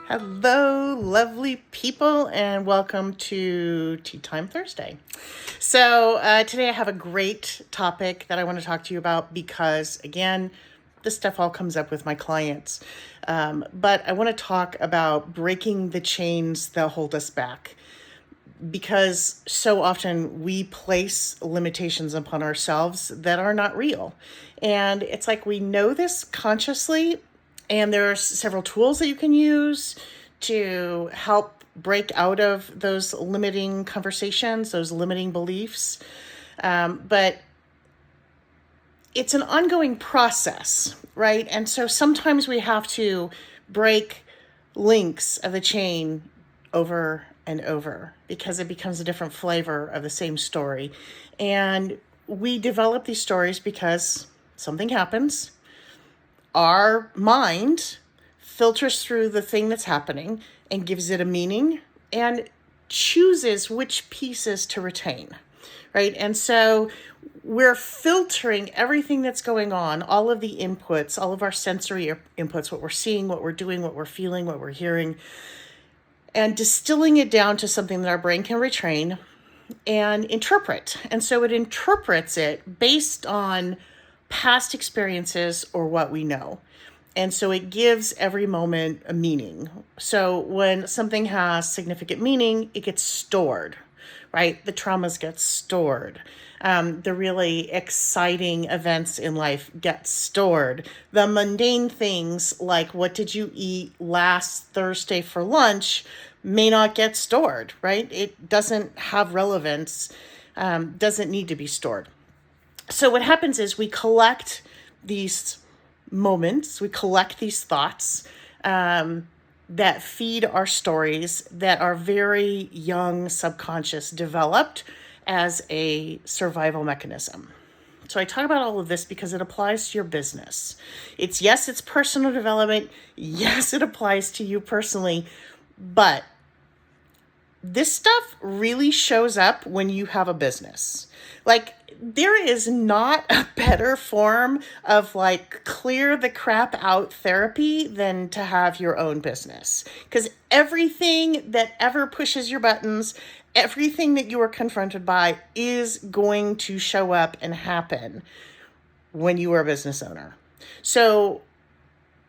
Hello, lovely people, and welcome to Tea Time Thursday. So, today I have a great topic that I want to talk to you about because, again, this stuff all comes up with my clients. But I want to talk about breaking the chains that hold us back because so often we place limitations upon ourselves that are not real. And it's like we know this consciously, and there are several tools that you can use to help break out of those limiting conversations, those limiting beliefs. But it's an ongoing process, right? And so sometimes we have to break links of the chain over and over because it becomes a different flavor of the same story. And we develop these stories because something happens. Our mind filters through the thing that's happening and gives it a meaning and chooses which pieces to retain, right? And so we're filtering everything that's going on, all of the inputs, all of our sensory inputs, what we're seeing, what we're doing, what we're feeling, what we're hearing, and distilling it down to something that our brain can retrain and interpret. And so it interprets it based on past experiences or what we know. And so it gives every moment a meaning. So when something has significant meaning, it gets stored, right? The traumas get stored. The really exciting events in life get stored. The mundane things like what did you eat last Thursday for lunch may not get stored, right? It doesn't have relevance, doesn't need to be stored. So what happens is we collect these moments, we collect these thoughts that feed our stories that are very young subconscious developed as a survival mechanism. So I talk about all of this because it applies to your business. It's personal development. Yes, it applies to you personally, but this stuff really shows up when you have a business. Like, there is not a better form of like clear the crap out therapy than to have your own business. Because everything that ever pushes your buttons, everything that you are confronted by is going to show up and happen when you are a business owner. So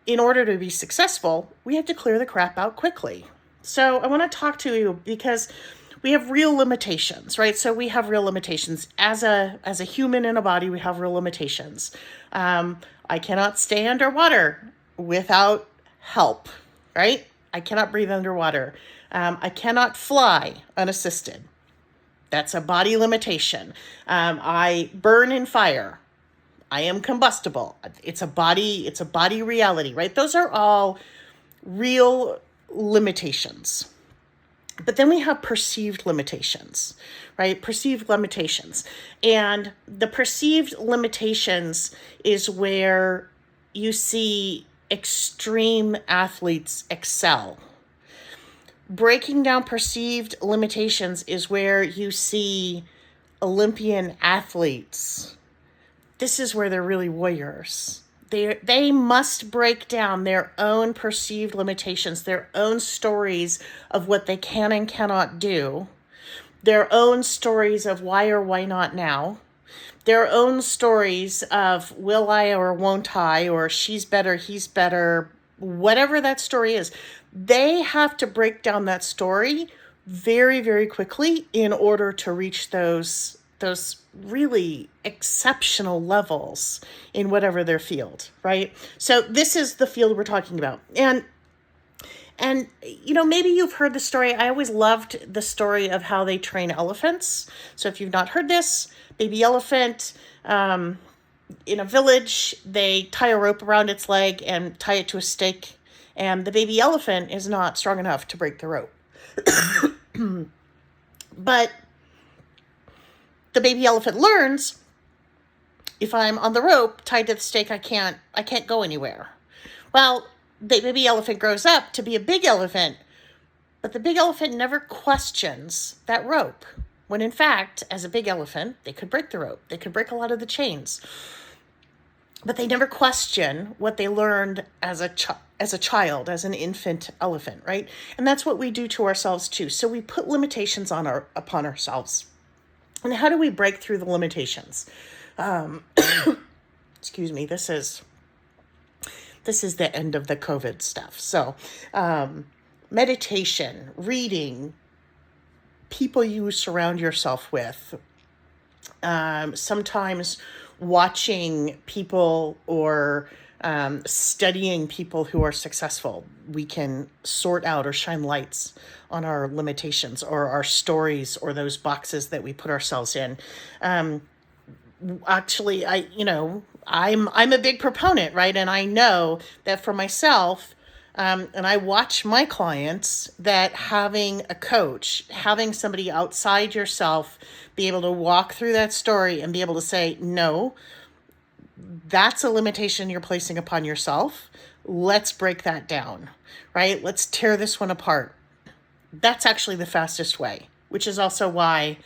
in order to be successful, we have to clear the crap out quickly. So I want to talk to you because we have real limitations, right? So we have real limitations as a human in a body. We have real limitations. I cannot stay underwater without help, right? I cannot breathe underwater. I cannot fly unassisted. That's a body limitation. I burn in fire. I am combustible. It's a body reality, right? Those are all real limitations. But then we have perceived limitations, right? Perceived limitations. And the perceived limitations is where you see extreme athletes excel. Breaking down perceived limitations is where you see Olympian athletes. This is where they're really warriors. They must break down their own perceived limitations, their own stories of what they can and cannot do, their own stories of why or why not now, their own stories of will I or won't I, or she's better, he's better, whatever that story is. They have to break down that story very, very quickly in order to reach those really exceptional levels in whatever their field, right? So this is the field we're talking about. And maybe you've heard the story. I always loved the story of how they train elephants. So if you've not heard this, baby elephant, in a village, they tie a rope around its leg and tie it to a stake. And the baby elephant is not strong enough to break the rope. But the baby elephant learns, if I'm on the rope tied to the stake, I can't go anywhere. Well, the baby elephant grows up to be a big elephant, but the big elephant never questions that rope. When in fact, as a big elephant, they could break the rope. They could break a lot of the chains. but they never question what they learned as a child, as an infant elephant, right? And that's what we do to ourselves too. So we put limitations upon ourselves. And how do we break through the limitations? Excuse me. This is the end of the COVID stuff. So, meditation, reading, people you surround yourself with, sometimes watching people or studying people who are successful. We can sort out or shine lights on our limitations or our stories or those boxes that we put ourselves in. Actually, I'm a big proponent, right? And I know that for myself, and I watch my clients, that having a coach, having somebody outside yourself be able to walk through that story and be able to say, no, that's a limitation you're placing upon yourself. Let's break that down, right? Let's tear this one apart. That's actually the fastest way, which is also why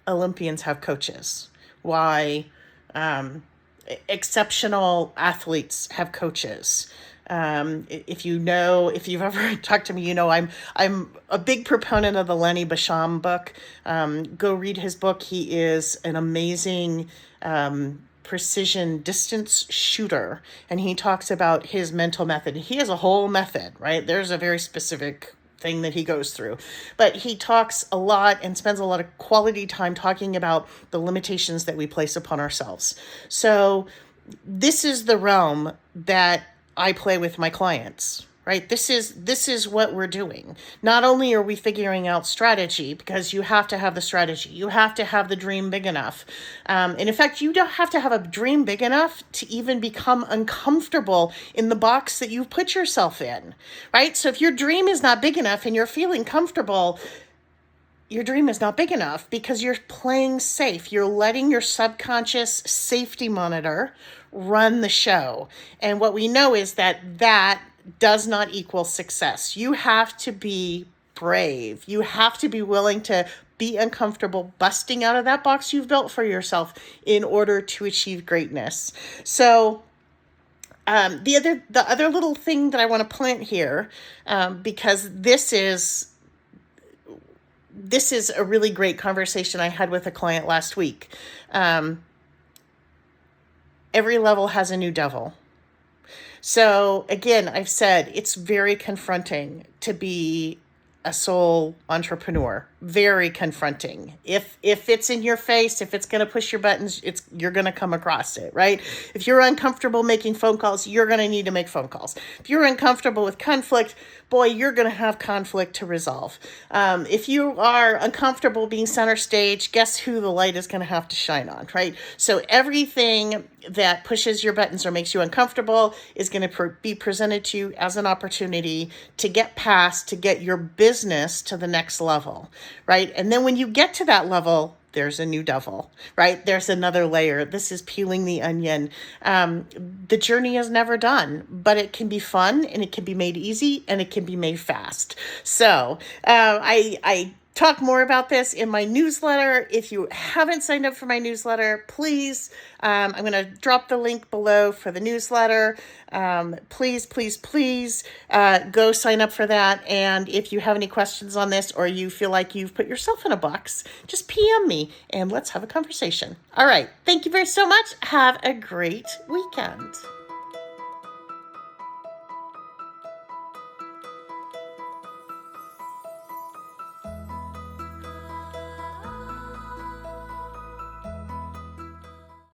Olympians have coaches, why exceptional athletes have coaches. If you've ever talked to me, I'm a big proponent of the Lenny Basham book. Go read his book. He is an amazing precision distance shooter, and he talks about his mental method. He has a whole method, right? There's a very specific thing that he goes through, but he talks a lot and spends a lot of quality time talking about the limitations that we place upon ourselves. So this is the realm that I play with my clients, right? This is what we're doing. Not only are we figuring out strategy, because you have to have the strategy, you have to have the dream big enough. And in fact, you don't have to have a dream big enough to even become uncomfortable in the box that you've put yourself in, right? So if your dream is not big enough and you're feeling comfortable, your dream is not big enough because you're playing safe. You're letting your subconscious safety monitor run the show. And what we know is that does not equal success. You have to be brave. You have to be willing to be uncomfortable, busting out of that box you've built for yourself in order to achieve greatness. So the other little thing that I want to plant here, because this is a really great conversation I had with a client last week. Every level has a new devil. So again, I've said it's very confronting to be a sole entrepreneur. Very confronting. If it's in your face, if it's going to push your buttons, you're going to come across it, right? If you're uncomfortable making phone calls, you're going to need to make phone calls. If you're uncomfortable with conflict, boy, you're going to have conflict to resolve. If you are uncomfortable being center stage, guess who the light is going to have to shine on, right? So everything that pushes your buttons or makes you uncomfortable is going to be presented to you as an opportunity to get past, to get your business to the next level, right? And then when you get to that level, there's a new devil, right? There's another layer. This is peeling the onion. The journey is never done, but it can be fun, and it can be made easy, and it can be made fast. So I talk more about this in my newsletter. If you haven't signed up for my newsletter, please, I'm going to drop the link below for the newsletter. Please go sign up for that. And if you have any questions on this, or you feel like you've put yourself in a box, just PM me and let's have a conversation. All right. Thank you very so much. Have a great weekend.